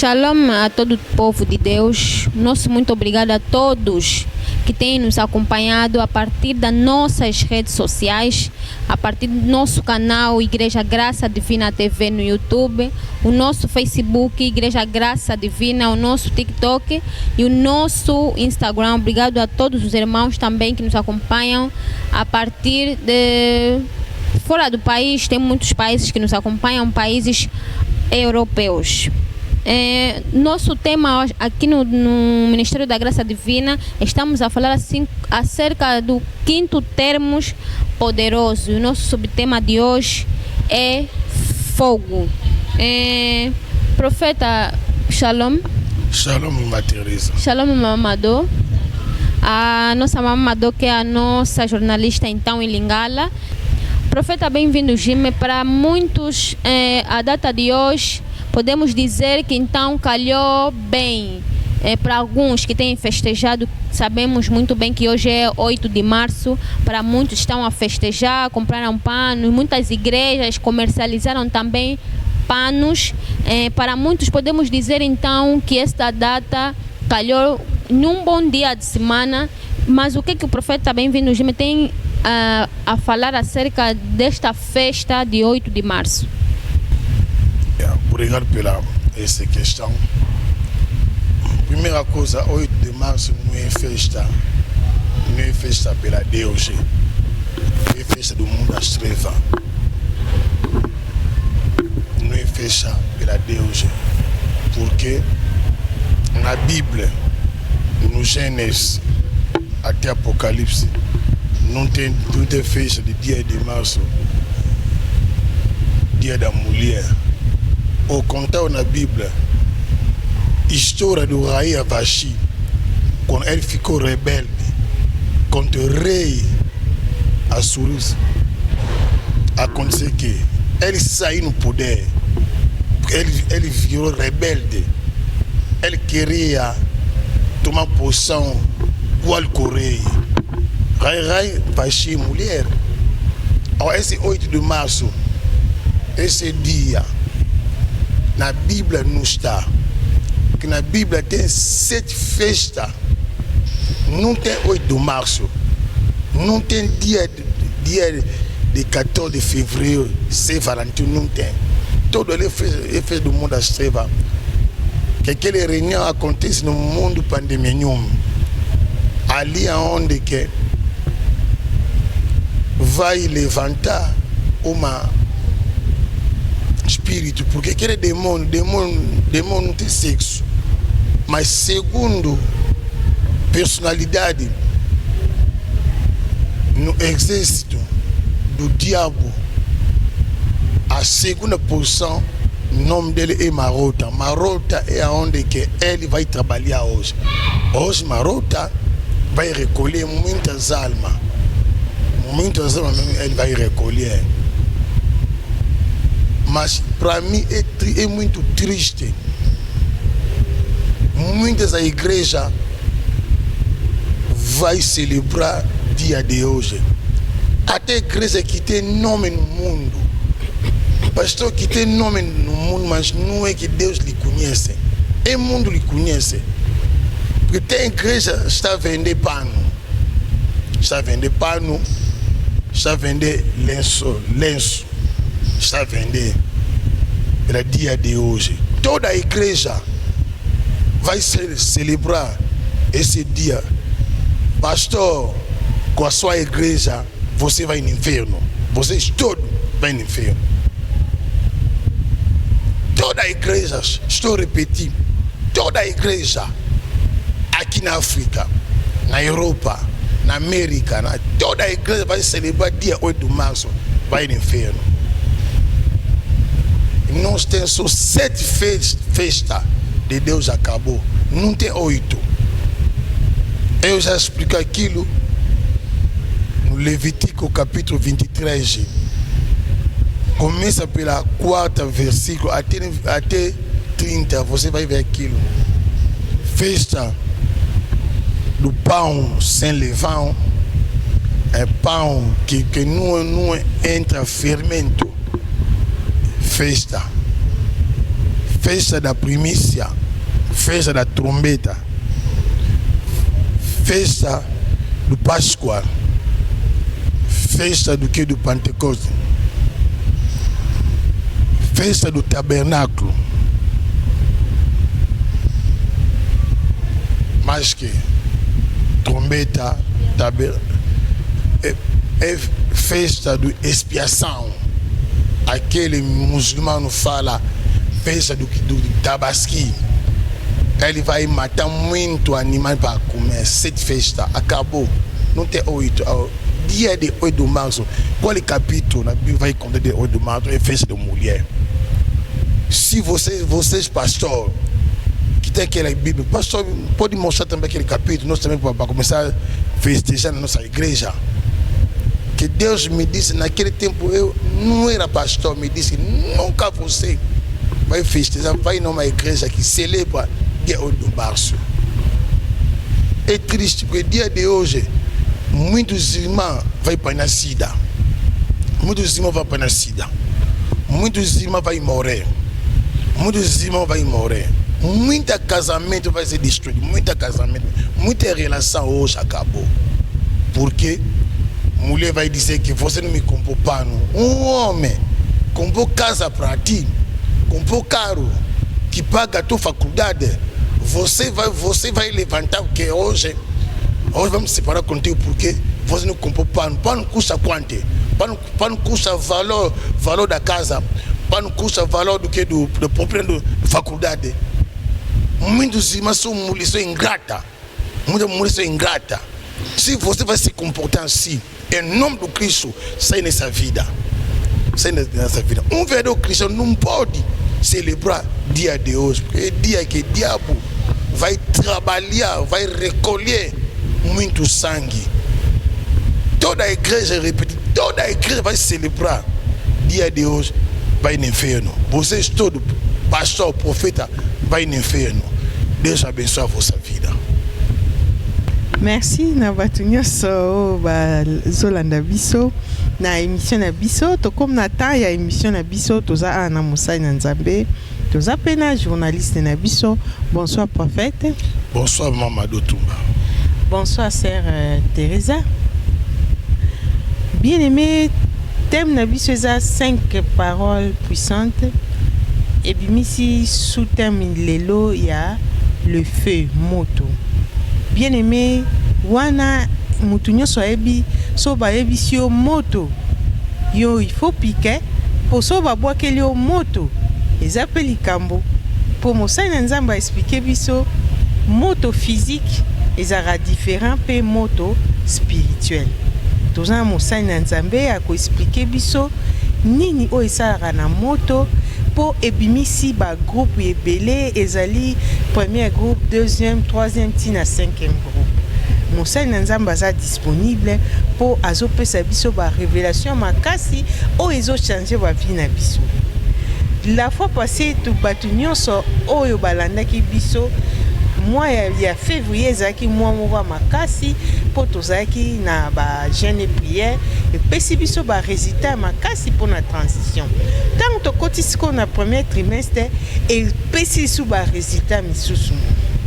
Shalom a todo o povo de Deus. Nosso muito obrigado a todos que têm nos acompanhado a partir das nossas redes sociais, a partir do nosso canal Igreja Graça Divina TV no YouTube, o nosso Facebook Igreja Graça Divina, o nosso TikTok e o nosso Instagram. Obrigado a todos os irmãos também que nos acompanham a partir de fora do país. Tem muitos países que nos acompanham, países europeus. Nosso tema aqui no Ministério da Graça Divina, estamos a falar assim acerca do quinto termos poderoso. O nosso subtema de hoje é fogo. Profeta Shalom. Shalom, Mamãe Teresa. Shalom, Mamadô. A nossa Mamadô, que é a nossa jornalista então em Lingala. Profeta, bem-vindo, Jimmy. Para muitos, a data de hoje, podemos dizer que então calhou bem. Para alguns que têm festejado, sabemos muito bem que hoje é 8 de março. Para muitos estão a festejar, compraram panos. Muitas igrejas comercializaram também panos. Para muitos podemos dizer então que esta data calhou num bom dia de semana. Mas o que o profeta bem-vindo Jimmy tem a falar acerca desta festa de 8 de março? Obrigado pela essa questão. Primeira coisa, 8 de março não é festa pela Deus, é festa do mundo das trevas. Não é festa pela Deus, porque na Bíblia, no Gênesis até Apocalipse, não tem festa de dia de março, dia da mulher. Ou contar na Bíblia história do rei Avashi, quando ele ficou rebelde contra o rei Assuerus. Aconteceu que ele saiu no poder, porque ele virou rebelde. Ele queria tomar posição igual com o rei. Rei Avashi, mulher. Esse 8 de março, esse dia, na Bíblia não está. Porque na Bíblia tem 7 festas. Não tem 8 de março. Não tem dia de 14 de fevereiro, Saint Valentin, não tem. Todo ele fez do mundo das trevas. Que aquele reunião acontece no mundo pandemia. Ali aonde que vai levantar uma espírito, porque aquele demônio não tem sexo, mas segundo personalidade no exército do diabo, a segunda posição, o nome dele é Marota. Marota é aonde que ele vai trabalhar hoje. Hoje Marota vai recolher muitas almas ele vai recolher. Mas para mim é muito triste. Muitas igrejas vai celebrar dia de hoje. Até igreja que tem nome no mundo, pastor que tem nome no mundo, mas não é que Deus lhe conhece. O mundo lhe conhece. Porque tem igreja que está a vender pano, está a vender lenço, está a vender pelo dia de hoje. Toda a igreja vai celebrar esse dia. Pastor, com a sua igreja, você vai no inferno. Vocês todos vão no inferno. Toda a igreja, estou repetindo, toda a igreja, aqui na África, na Europa, na América, toda a igreja vai celebrar dia 8 de março, vai no inferno. Nós temos só 7 festas de Deus, acabou. Não tem 8. Eu já explico aquilo no Levítico capítulo 23. Começa pela 4º versículo até 30. Você vai ver aquilo. Festa do pão sem levain. É pão que não entra fermento. Festa festa da primícia, festa da trombeta, festa do Páscoa, festa do que do Pentecoste, festa do tabernáculo. Mas que trombeta, é festa do expiação. Aquele muçulmano fala festa do tabasqui. Ele vai matar muito animal para comer. 7 festas, acabou. Não tem 8. Dia de 8 de março, qual é o capítulo na Bíblia vai contar de 8 de março? É festa da mulher. Se vocês pastor, que tem aquela Bíblia, pastor, pode mostrar também aquele capítulo, nós também para começar a festejar na nossa igreja. Que Deus me disse, naquele tempo eu não era pastor, me disse, nunca você vai festejar, vai numa igreja que celebra dia 8 de março. É triste, porque dia de hoje, muitos irmãos vão para a cidade. Muitos irmãos vão para a cidade. Muitos irmãos vão morrer. Muitos irmãos vão morrer. Muita casamento vai ser destruído. Muita casamento. Muita relação hoje acabou. Porque mulher vai dizer que você não me comprou pano. Um homem comprou casa para ti. Comprou carro. Que paga a tua faculdade. Você vai levantar o que hoje vamos separar contigo porque você não comprou pano. Pano custa quanto? Pano custa valor da casa. Pano custa valor do que do próprio da faculdade. Muitos irmãos são mulheres ingratas. Muitas mulheres são ingratas. Se você vai se comportar assim, em nome do Cristo, sai nessa vida. Sai nessa vida. Um verdadeiro cristão não pode celebrar dia de hoje, porque é dia que o diabo vai trabalhar, vai recolher muito sangue. Toda a igreja, repete, toda a igreja vai celebrar dia de hoje, vai no inferno. Vocês todos, pastor, profeta, vai no inferno. Deus abençoe a vossa vida. Merci na bato nyonso bazolanda biso na émission na biso to comme na temps ya émission na biso toza na mosali na Nzambe toza pe na journaliste na biso. Bonsoir prophète. Bonsoir Mamadou Toumba. Bonsoir sœur Teresa. Bien aimé, thème na biso eza 5 paroles puissantes et bimisi sous thème lelo ya le feu moto. Bien aimé, wana mutu nyonso ayebi so bayebisi yo moto yo il faut piquer po so babwakeli yo moto eza pe likambo po mosali na Nzambe aexplike biso moto physique ezaka différent pe moto spirituel. Toza na mosali na Nzambe akoexplike biso nini oyo esalaka na moto po ebimisi ba groupe ebele ezali premier groupe, deuxième, troisième tina cinquième groupe. Mosali na Nzambe aza disponible po azopesa biso ba révélation makasi oyo ezochanger ba vie na biso. La fois passée tu batu nyonso oyo balandaki biso mois ya février ezalaki mois moko makasi po tozalaki na ba jeûne et prière epesi biso ba résultat makasi po na transition. Tant tokoti siko na premier trimestre epesi sous ba résultat misusu.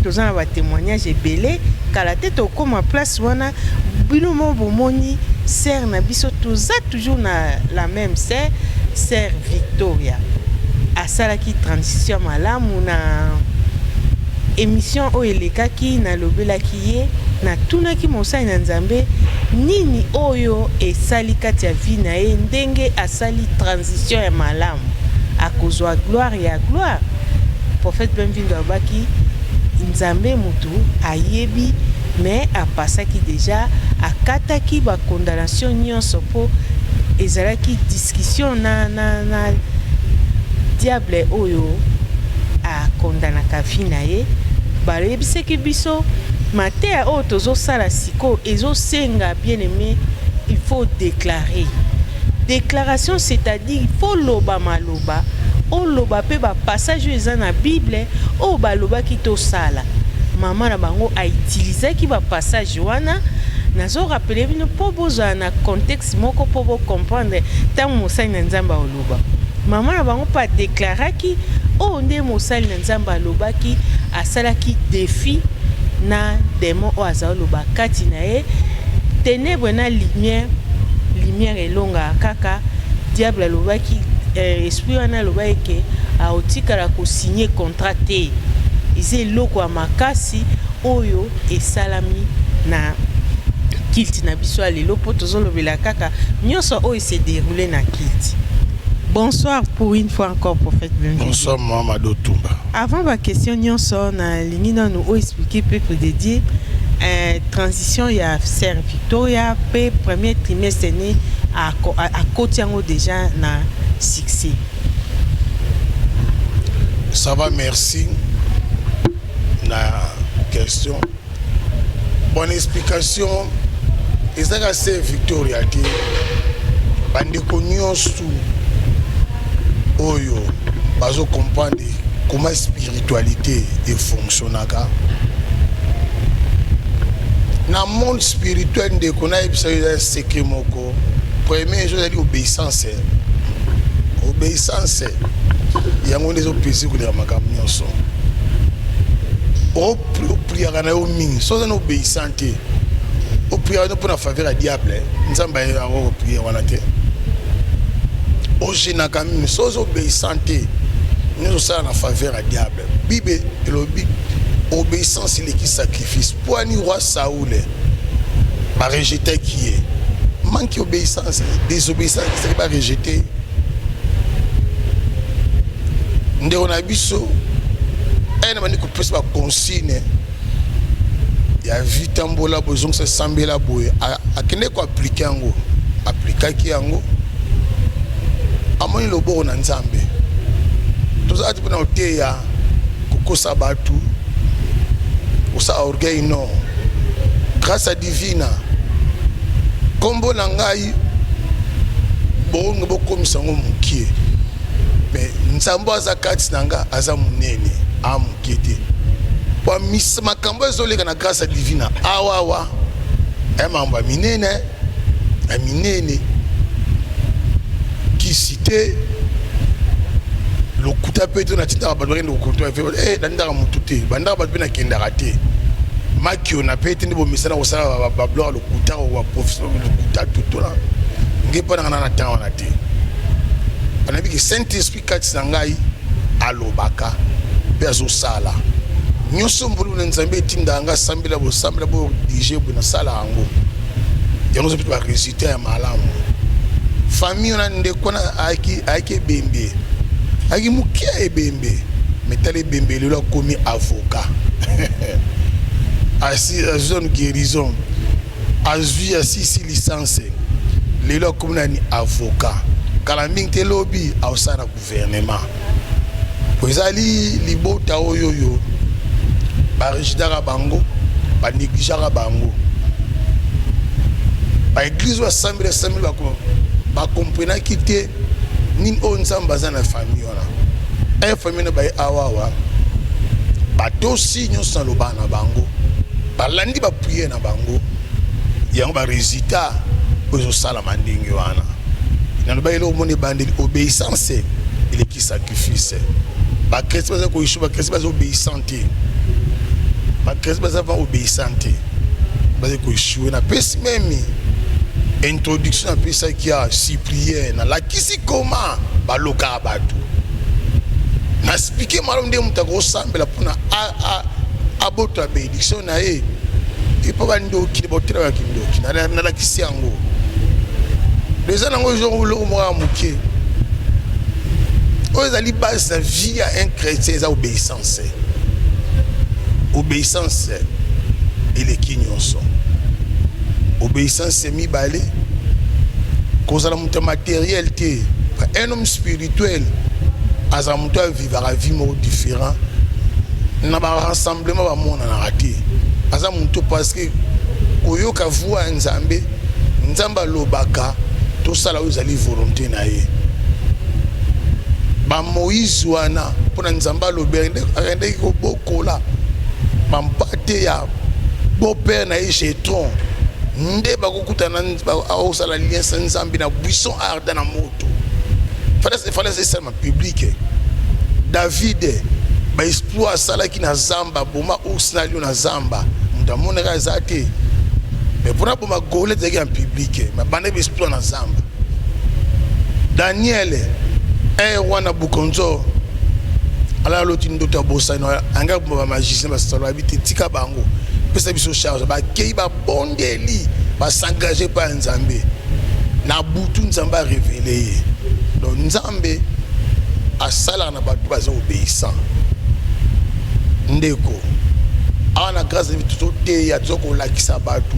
Toza na ba témoignage ebele kala te tokoma place wana bino mo bomoni sœur na biso toza toujours na la même sœur Victoria asalaki transition malamu na émission oyo elekaki nalobelaki ye natunaki mosali na Nzambe nini oyo esali kati ya vie na ye ndenge asali transition ya malamu akozwa gloire ya gloire. Prophète Benvindo abaki Nzambe mutu ayebi mais apasaki déjà akataki ba condamnation nyonso po ezalaki discussion na diable oyo a kondanaka vie na ye bayebisaki biso mateya oyo tozosala siko ezosenga bien aimé il faut déclarer. Déclaration c'est-à-dire il faut loba maloba oloba pe ba passage eza na Bible o balobaki tosala. Mama na bango a utilisaki ba passage wana nazo rappeler bino po bozala na contexte moko po bo comprendre tant mosali na Nzambe oloba. Mama na bango pa déclaraki o nde mosali na nzambe alobaki asalaki défi na démon o azaloba kati na ye ténèbre na lumière elonga kaka diable alobaki esprit wana alobaki ke aotikala kosigner contrat te eza eloko ya makasi oyo esalami na kilti na biso ya lelo mpo tozolobela kaka nyonso oyo se déroulé na kilti. Bonsoir pour une fois encore, prophète Benjamin. Bonsoir, Mamadou Toumba. Avant ma question, nyonso na lingi na nous expliquer peuple dédié transition ya Sœur Victoria pe premier trimestre né à Kotiango déjà na succès. Ça va, merci. La question. Bonne explication. Et ça que Sœur Victoria dit, bande nyonso oyo bazo comprendre comment spiritualité fonctionne. Dans le monde spirituel, on a un secret moko. Premier chose, c'est l'obéissance. Obéissance. Il y a des opérations qui sont en au prière à nous ming, sans une obéissance. Au prière nous pour faveur à diable. Nous sommes à au prière on a été. Au général, sans obéissance, nous sommes en faveur à diable. Bible et le Bible. Obéissance, il est qui sacrifice. Pour un roi Saoul, va rejeter qui est. Manque d'obéissance, désobéissance, c'est pas rejeter. Nous avons un biseau. Un manique peut se consigne. Il y a 8 ans, il y a besoin de se sembler la bouée. À qui n'est-ce qu'on applique en haut? Appliquer qui en haut? À moins le bon en ensemble. Tout ça, tu peux noter, il y a Coco Sabatou. Usa orgueil non. Grâce à divina. Combo nangai. Bon ngo comme ça mukie. Mais nsambo azakati nanga azamunene amukete. Kwa misma kambo ezoleka na grâce à divina. Awawa. Emamba minene. Aminene. Qui cité le coup de pété na tita badore no ko to fe dandara mututé bandara badbina kenda raté makio na pété ni bo misana ko sala ba blora le coup wa professeur le coup tout là ngepa na temps na té anabi que Saint Esprit katsangai alobaka bezo sala nyoso mbulu na nzambe tinda nga sambela bo DJ bo na sala ango yango zo ba réciter ya malamu famille na ndekona aki bembe Agi mukia ebembe, metale bembe le a commis avocat. Assis à zone guérison, assis à 6 licences, le a commis avocat. Kalaming te lobby au sein du gouvernement. Vous allez libo tao yo, ba rejidara bango, ba négligera bango. Ba église wa sambre ba comprendre quitter. Ni on s'embaza na famille ona e famille na bay awawa ba dosi nyo sans lo bana bango ba landi ba prier na bango yango ba résultat ozo sala mandingi wana na lo bay lo moni bande obéissance il est qui sacrifice ba Christ ba ko ishu ba Christ ba obéissante ba Christ ba va obéissante ba ko ishu na pesi memi introduction à ça qui a si prière na la kisi comment baloka abatu na expliquer malom de mutako sambela pona a boto bénédiction na e peut pas ndo ki botira wa kindo na la kisi yango les ans ngo jour lo mo amuke aux ali base la vie à un chrétien c'est obéissance et les kinyonso obéissance c'est mi balé cause la monte matériel té un homme spirituel asa monte vivre la vie mo différent na ba rassemblement ba mona na raté asa monte parce que koyoka voix nzambe lobaka to sala uzali volonté na ye ba Moïse wana pona nzamba lobende akende ko bokola mampate ya beau-père na Jetron nde bakokutana au sala lien nzambi na buisson ardent na moto fallait c'est ça ma public David ba exploit sala ki na zamba boma ours na lio na zamba mtamona ka zate mais pour boma Goliath zaki en public ma bande ba exploit na zamba. Daniel wana bukonzo ala loti ndota bosa no anga ba magicien ba sala habite tika bango pesa biso charge ba kei ba bondeli ba s'engager pa nzambe na butu nzambe a révélé donc nzambe a sala na batu ba obéissant ndeko ana grâce de tout te ya zoko lakisa batu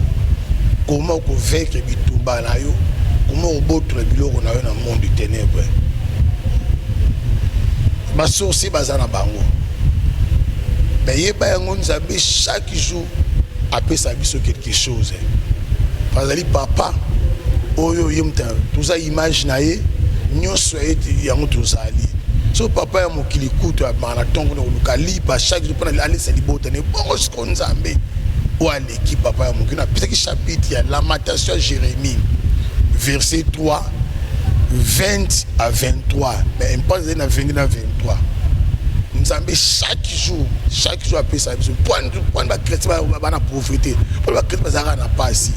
comment ko vaincre bitumba na yo comment obotre biloko na yo na monde de ténèbres ba sorcier bazana bango ba yango nzambe chaque jour apesa biso quelque chose bazali papa oyo yemta tuza image na ye nyonso eti yango tuzali so papa ya mokili kutu ya marathon na lukali ba chaque jour pendant aller célibataire ne bon ce nzambe ou à l'équipe papa ya mokili na petit chapitre ya Lamentation Jérémie verset 3 20 à 23 mais pas na 20 à 23 nzambe chaque jour apesa biso point ba chrétien ba na prophété ba chrétien bazaka na pasi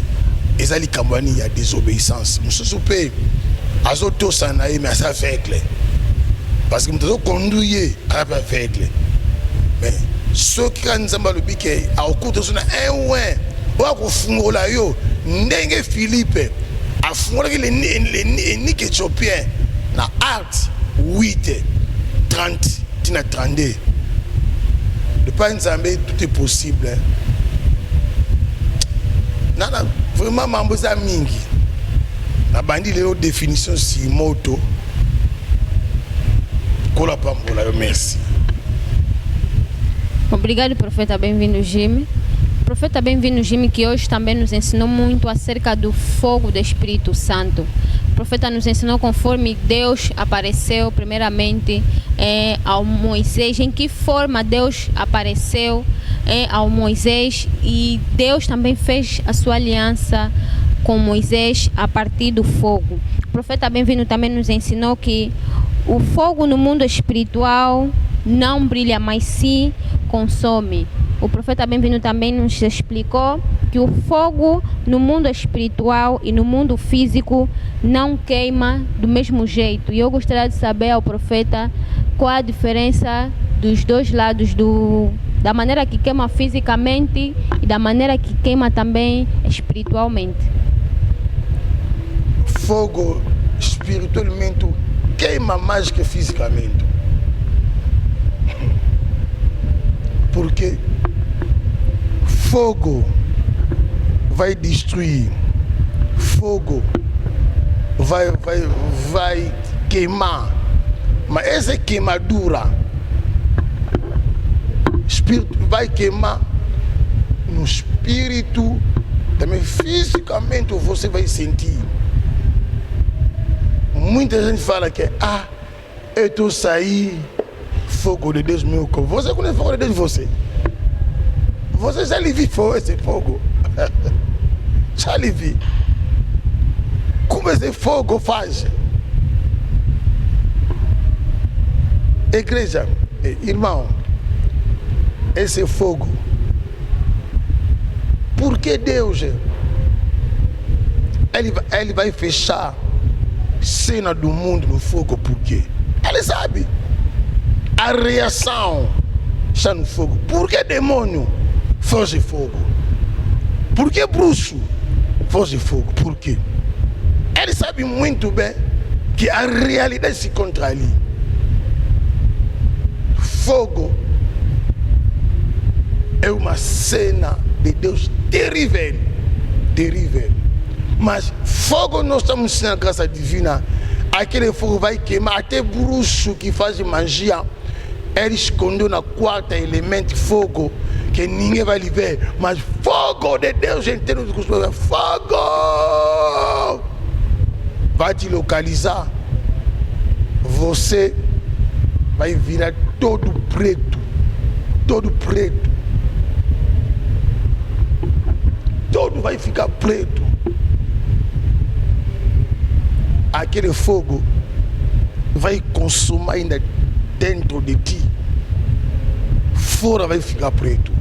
ezali kambani ya désobéissance mususu pe azoto sana ye mais ça fait clair parce que nous conduire à la aveugle mais ceux qui ont nzamba le biké a okuta sona ouais wa kufungola yo ndenge Philippe a fungola le ni éthiopien na Acte 8 30 tina 32 de pas nzambe tout est possible nana vraiment mamboza mingi na bandi lelo définition si moto. Merci. Obrigado, profeta. Bem-vindo, Jimmy. Profeta, bem-vindo, Jimmy, que hoje também nos ensinou muito acerca do fogo do Espírito Santo. O profeta nos ensinou conforme Deus apareceu primeiramente ao Moisés, em que forma Deus apareceu ao Moisés, e Deus também fez a sua aliança com Moisés a partir do fogo. O profeta, bem-vindo, também nos ensinou que o fogo no mundo espiritual não brilha, mas se consome. O profeta bem-vindo também nos explicou que o fogo no mundo espiritual e no mundo físico não queima do mesmo jeito. E eu gostaria de saber ao profeta qual a diferença dos dois lados, da maneira que queima fisicamente e da maneira que queima também espiritualmente. Fogo espiritualmente queima mais que fisicamente. Porque fogo vai destruir, fogo vai queimar, mas essa queimadura espírito vai queimar no espírito, também fisicamente você vai sentir. Muita gente fala que eu estou saindo fogo de Deus meu corpo. Você conhece fogo de Deus de você? Você já lhe viu esse fogo? Já lhe vi. Como esse fogo faz? Igreja, irmão, esse fogo, por que Deus ele vai fechar cena do mundo no fogo? Por quê? Ele sabe a reação está no fogo. Por que demônio foge fogo? Por que bruxo foge fogo? Por quê? Ele sabe muito bem que a realidade se encontra ali. Fogo é uma cena de Deus terrível, terrível. Mas fogo nós estamos sendo a graça divina. Aquele fogo vai queimar até bruxo que faz magia. Ele escondeu na quarta elemento fogo, que ninguém vai lhe ver. Mas fogo de Deus em termos de fogo vai te localizar. Você vai virar todo preto, todo preto. Todo vai ficar preto. Aquele fogo vai consumir ainda dentro de ti, fora vai ficar preto.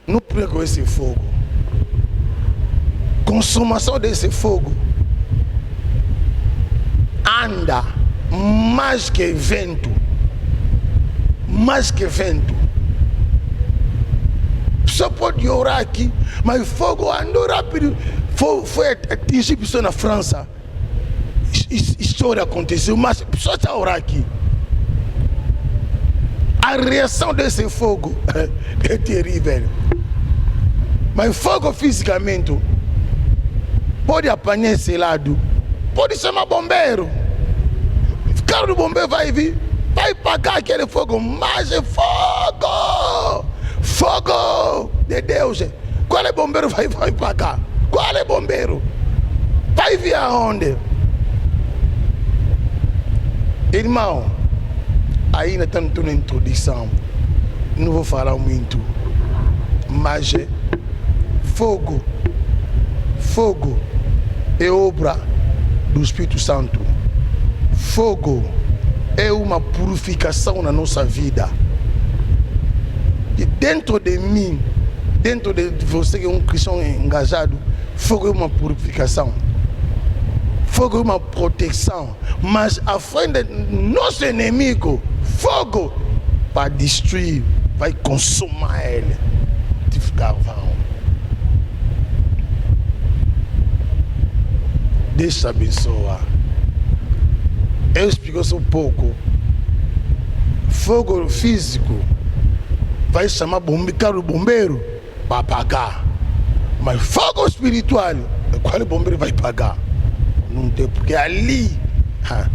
Não precisa com esse fogo. Consumação desse fogo anda mais que vento. Mais que vento. Só pode orar aqui, mas o fogo andou rápido. Foi atingir pessoa na França. História aconteceu, mas só está orar aqui. A reação desse fogo é terrível. Mas fogo fisicamente pode apanhar esse lado, pode chamar bombeiro. O carro do bombeiro vai vir, vai pagar aquele fogo, mas é fogo! Fogo de Deus! Qual é bombeiro vai pagar? Qual é bombeiro? Vai vir aonde? Irmão, ainda estou na introdução, não vou falar muito, mas fogo é obra do Espírito Santo. Fogo é uma purificação na nossa vida. E dentro de mim, dentro de você que é um cristão engajado, fogo é uma purificação. Fogo é uma proteção. Mas à frente do nosso inimigo, fogo para destruir, vai consumar ele. De ficar vão. Deixa abençoar. Eu explico isso um pouco. Fogo físico vai chamar carro bombeiro para pagar. Mas fogo espiritual, qual bombeiro vai pagar? Não tem, porque ali a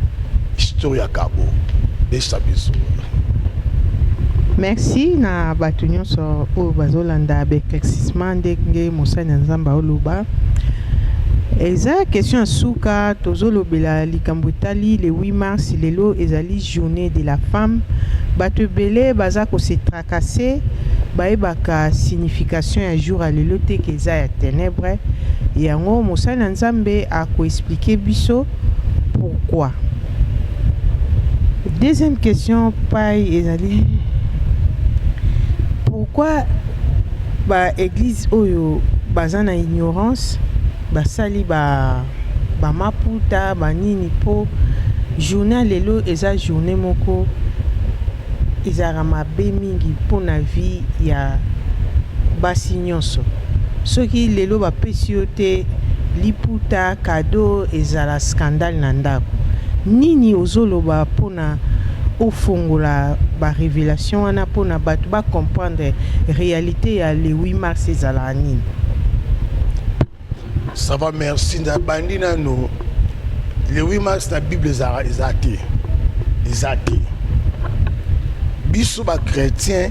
história acabou. Deixa abençoar. Merci na bato nyonso oyo bazolanda baéclaircissement ndenge mosali na nzambe aoloba. Eza question ya suka tozolobela likambo etali le 8 mars lelo ezali journée de la femme. Bato ebele baza kose tracasser bayebaka signification ya jour ya lelo te ke eza ya ténèbre. Yango mosali na nzambe akoexplike biso pourquoi. Deuxième question pai ezali pourquoi ba église oyo baza na ignorance basali ba maputa banini po journée lelo eza journée moko ezara mabe mingi pona vie ya basi nyonso. Soki lelo bapesi yo te liputa kado ezala scandale na ndako. Nini ozoloba pona ofongola ba révélation wana pona bato ba comprendre réalité ya le 8 mars ezala nini? Ça va, merci. No. Le 8 mars, la Bible est athée. Les athées. Bisso, chrétien,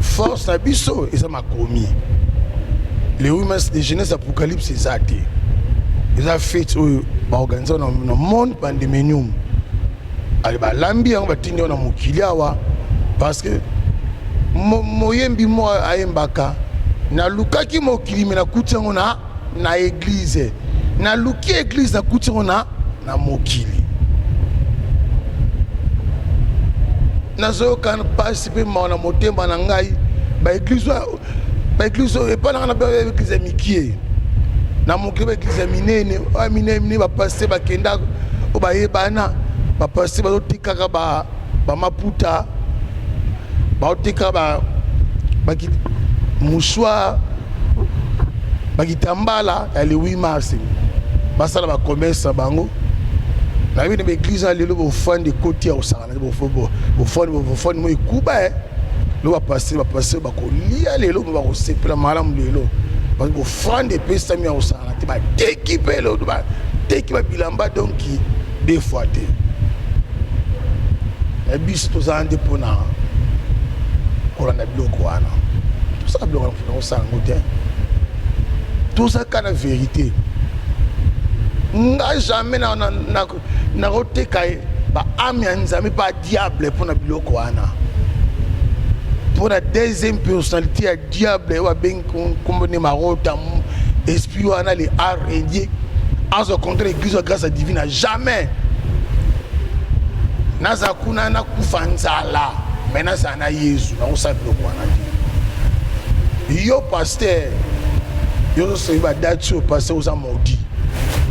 force, la bisso, et ça m'a commis. Le 8 mars de Genèse Apocalypse, c'est athée. Ils ont fait organisé dans le monde pandémonium. Alors, l'ambi, on va tenir dans mon kiliawa parce que moyembi moi ayembaka na lukaki mokili me na kutango na église na luki église na kutango na mokili nazo kan participer na motemba na ngai ba église et pas na église mikie na mokili ba église minene ba passer ba kenda o ba yebana ba passer ba tika ba maputa ba tika ba mouchoir bakitambala ya le 8 mars basala ba commerce bango na bino l'église lelo bo fond de côté au sala bo fond mo ikuba lo ba passer ba ko lia lelo ba ko sepela malam lelo ba bo fond de pesa mi au sala ti ba équipe lelo ba teki ba bilamba donc deux fois te et bis to zande pona ko na bloko wana tout ça bloko na sala ngote. Tout ça c'est la vérité. Nga jamais na roteka ba ami nzami pas diable pour na biloko wana. Pour la deuxième personnalité à diable wa ben combiner marota esprit wana les arts indiens en ce contre l'église grâce à divine jamais naza kuna na kufa nzala mais naza na Yesu na osa biloko wana te yo pasteur yo so ba date pasteur oza maudit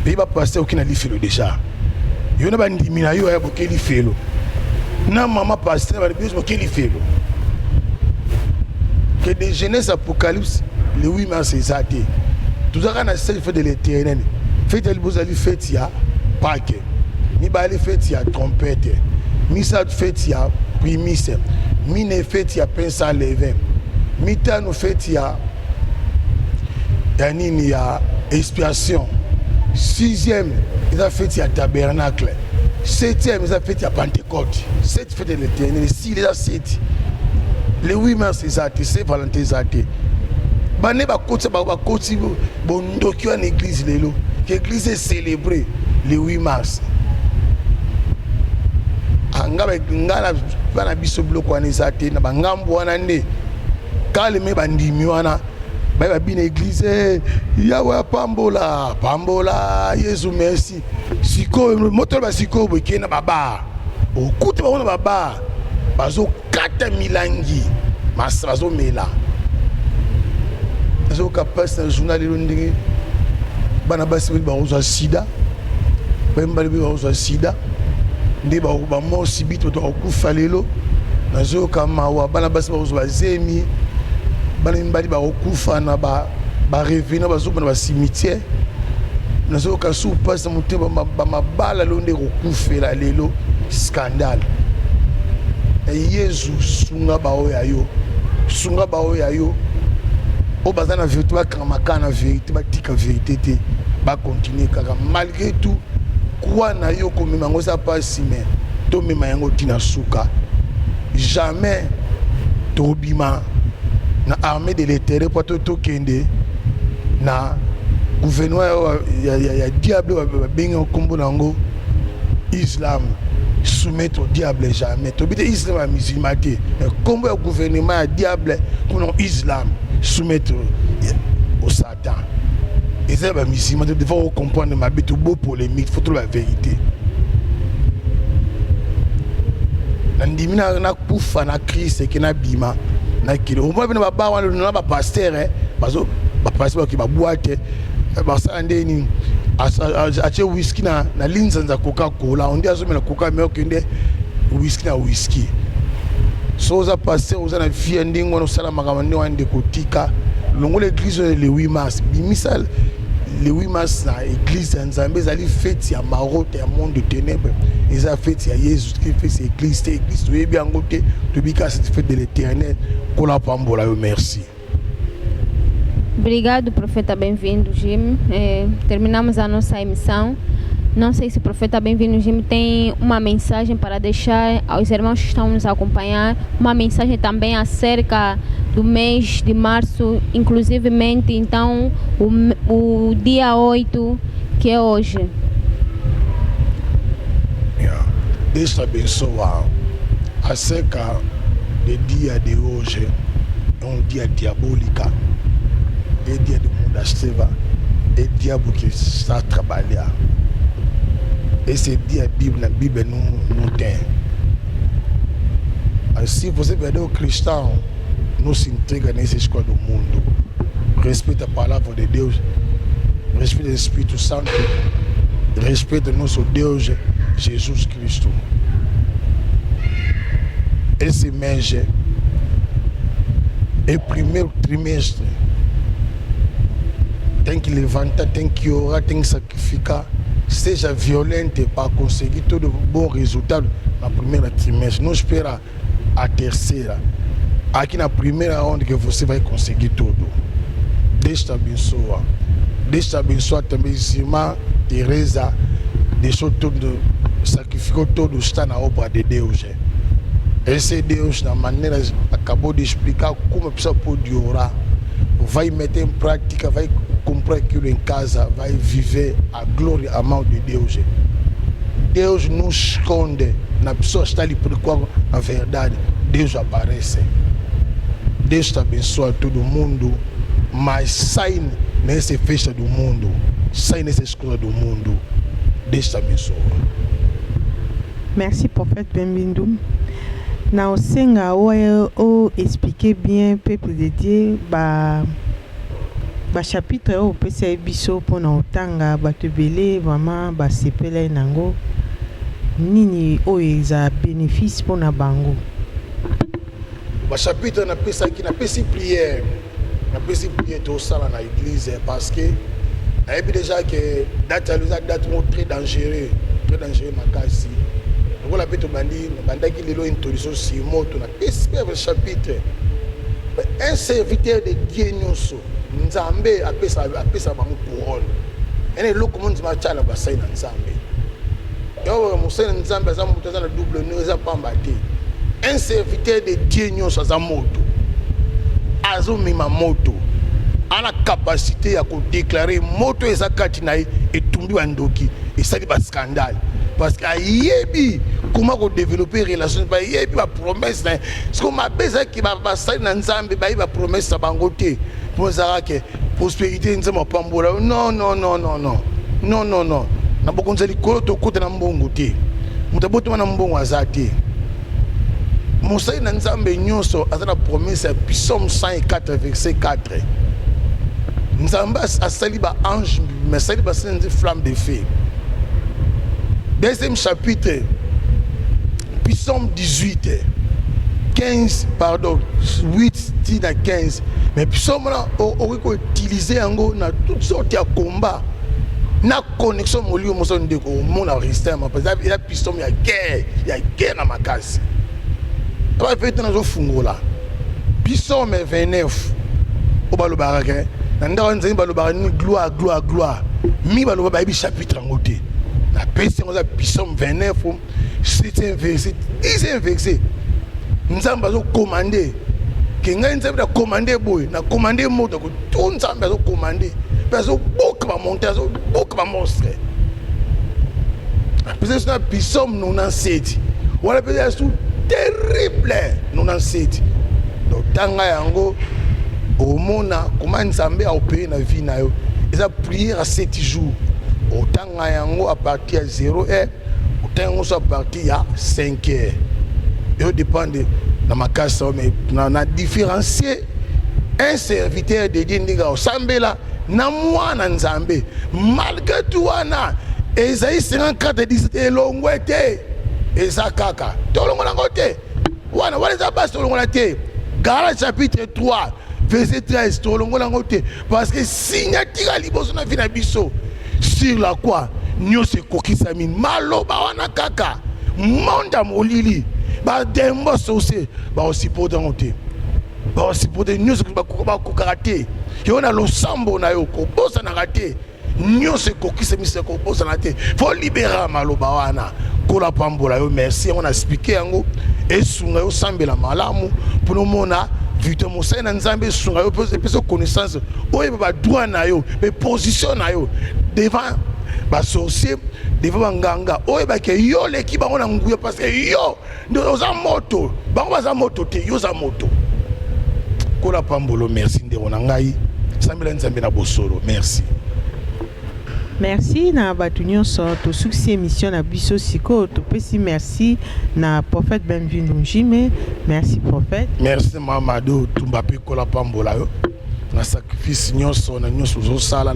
pe ba pasteur okina lifelo déjà yo na ba ndimi na yo ya bokeli felo na maman pasteur ba biso bokeli felo que de Genèse Apocalypse le 8 mars ezate tout ça na cette fête de l'Éternel fête de bozali fête ya Pâques mi ba ali fête ya trompette mi sa fête ya prémisse mi ne fête ya pain sans levain mi ta no fête ya nini ya expiation. Sixième, ils ont fait le tabernacle. Septième, ils ont fait la Pentecôte. Sept fêtes de l'Éternel. Si les a sept. Le 8 mars, ils ont été, c'est Valentin, ils ont été. Bané ba côté bondo qui en église lelo. L'église est célébrée le 8 mars. Anga ngala bana biso bloko wana ezate na bangambo wana nde. Kaleme bandimi wana. Ba bina église yawe pambola Yesu merci siko moto ba siko boke na baba okuti ba ona baba bazo kata milangi mas bazo mela bazo kapasa na journal ndenge bana basi ba ozo sida bembali ba ozo sida ndi ba mo sibito to okufa lelo nazo kama wa bana basi ba ozo bazemi bana mbali ba okufa na ba revenir ba zuba na ba cimetière nazo ka sou passe monter ba mabala londe okufela lelo scandale et Yesu sunga ba oyayo o bazana vérité ba kramaka na vérité ba tika vérité te ba continuer kaka malgré tout quoi na yo comme mango ça passe mais to mema yango tina suka jamais tobima na armée de l'Éternel pour tout kende na gouvernement ya diable benga kombo nango islam soumettre au diable jamais to bité islam à musulman te kombo ya gouvernement ya diable pour islam soumettre au satan et ça ba musulman te faut comprendre ma bête beau polémique faut trouver la vérité na ndimina na kufa na Christ ke na bima na kilo mo bina baba wana na ba pasteur bazo ba pasteur ki ba boîte ba sande ni ache whisky na linzanza Coca-Cola on dit azomela Coca mais okende whisky so za pasteur oza na fie ndingo no sala makamande wande kotika longo l'église le 8 mars bimisal le 8 mars na église nzambe zali fête ya marote ya monde de ténèbres ils a fête ya Jésus qui fait cette église to yebi angote to bika cette fête de l'Éternel kola pambola yo merci. Obrigado, profeta, bem-vindo, Jim. Terminamos a nossa emissão. Não sei se o profeta bem-vindo, Jim, tem uma mensagem para deixar aos irmãos que estão nos acompanhar, uma mensagem também acerca do mês de março, inclusivemente, então, o dia 8, que é hoje. Deus te abençoe. Acerca do dia de hoje, é dia diabólico. É dia do mundo das trevas. É diabo que está a trabalhar. Esse dia a Bíblia não tem. Se você é um cristão, não se entrega nessas coisas do mundo. Respeita a palavra de Deus. Respeita o Espírito Santo. Respeita o nosso Deus, Jesus Cristo. Esse mês é o primeiro trimestre. Tem que levantar, tem que orar, tem que sacrificar. Seja violento para conseguir todo bom resultado na primeira trimestre. Não espera a terceira. Aqui na primeira onde que você vai conseguir tudo. Deus te abençoa. Deus te abençoa também, irmã Teresa. Deixou tudo, sacrificou tudo, está na obra de Deus. Esse Deus, na maneira, acabou de explicar como a pessoa pode orar. Vai meter em prática, vai comprar aquilo em casa, vai viver a glória, a mão de Deus. Deus não esconde, na pessoa está ali preocupada, na verdade, Deus aparece. Deus te abençoa todo mundo, mas sai nessa festa do mundo, sai nessa escola do mundo. Deus te abençoa. Merci prophète Bembindum. Na osenga o expliquer bien peuple de Dieu ba chapitre o pesa biso pona otanga batebele vraiment ba sepela nango nini o eza bénéfice pona bango. Ba chapitre na pesa prière tout ça dans l'église parce que a déjà que date très dangereux makasi. On l'a peut bandi bandaki lelo introduction sur moto na pesa chapitre un serviteur de Dieu nyonso nzambe apesa bango parole ene loko monde machala basai na nzambe yo musene nzambe za mutu za double no za pamba te un serviteur de Dieu nyonso za moto azomima moto ana capacité ya ko déclarer moto eza kati na etumbi wa ndoki esali ba scandale parce que ayebi comment ko développer relation ba yebi ba promesse na ce qu'on m'a besoin ki ba basali na nzambe ba promesse sa bango te pour ça que prospérité nzama pambola non na bokonza likolo to kota na mbongo te mutaboto na mbongo azate Mosai na nzambe nyonso azana promesse ya Psaume 104 verset 4 nzambe asali ba ange mais asali ba flamme de feu. Deuxième chapitre Psaume 18 15 pardon 8 10 à 15 mais Psaume là on peut utiliser yango na toutes sortes de combats na connexion molio moso ndeko mona résistance parce que il y a Psaume il y a guerre na makasi ba fait na zo fungola Psaume 29 o balobara ke na ndawa nzeni balobara ni gloire mi baloba ba bi chapitre ngote na pesi ngoza Psaume 29 7e verset 10e verset nzamba zo commander ke ngai nzamba da commander boy na commander moto ko tout nzamba zo commander peso boka ba monter zo boka ba monstre peso na Psaume 97 wala peso terrible 97 donc tanga yango omona comment nzambe a opéré na vie na yo eza prière à 7 jours otanga yango à partir de 0 heure otanga so à partir ya 5 heures et dépend de na makasa mais na différencier un serviteur de Dieu ndinga osambela na mwana nzambe malgré tout wana Esaïe 54 dit elongwete eza kaka tolongo nango te wana wala za basi tolongo na te Galates chapitre 3 verset 13 tolongo nango te parce que signature liboso na vie na biso sur la quoi nyose kokisami maloba wana kaka monda molili ba dembo sose ba osipoda ngote ba osipoda nyose ba kokaka te yo na losambo na yo ko bosa na kate nyose kokisami se ko bosa na te faut libérer maloba wana kola pambola yo merci on a expliqué yango esunga yo sambela malamu pour nous mona vite mosai na nzambe esunga yo pese connaissance oyo ba droit na yo mais position na yo devant ba sorcier devant banganga oyo ba ke yo leki bango na nguya parce que yo ndo za moto bango baza moto te yo za moto kola pambolo merci ndeko na ngai sambela nzambe na bosolo merci. Merci na batu nyonso to succès émission na biso siko to pesi merci na prophète Benvindu Njime merci prophète merci Mamadou Tumbapi kola pambola yo na sacrifice nyonso na nyonso zo sala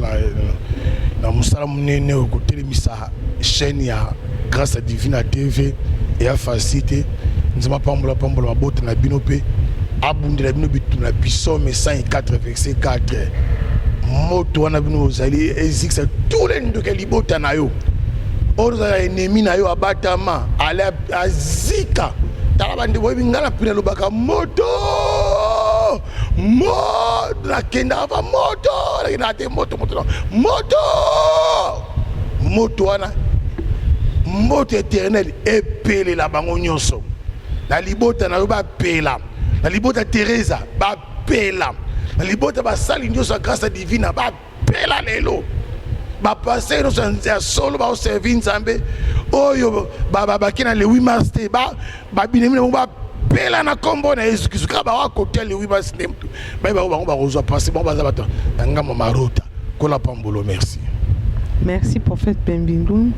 na musala munene ko telemisa chaîne ya grâce divine TV et à facilité nzima pambola mabota na binope abundela bino bitu na Psaume 104 verset 4 moto wana bino ozali ezikisa tous les ndoke libota na yo oza ennemi na yo abatama ala azika tala bandi boyi ngala pina lobaka moto na kenda va moto na kenda te moto wana moto éternel epele la bango nyonso na libota na yo ba pela na libota Teresa ba pela na libota basali nyonso grâce divine ba pela lelo ba passer no sanzia solo ba servir nzambe oyo ba kina le 8 mars te ba binemi ba pela na kombo na Yesu Kristo ka ba wa côté le 8 mars te ba reçoit passer bon baza bato ngamba marota kola pambolo merci. Merci prophète Benvindu.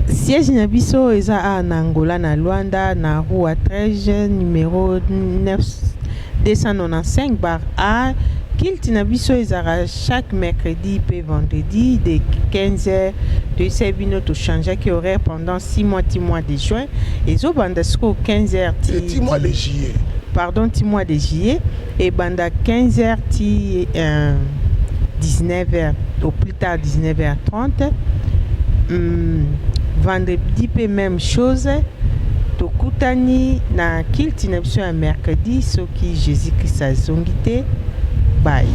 Siège na biso eza a na Angola na Luanda na rue 13 numéro 295 bar A. Kilt na biso ezara chaque mercredi et vendredi de 15h de Sebino to changer qui horaire pendant 6 mois de juin et zo banda sco 15h 6 mois de juillet. Pardon, 6 mois de juillet et banda 15h 19h au plus tard 19h30. Vendredi pe même chose. Tokutani na Kilt na biso un mercredi soki Jésus Christ a zongité. Bye.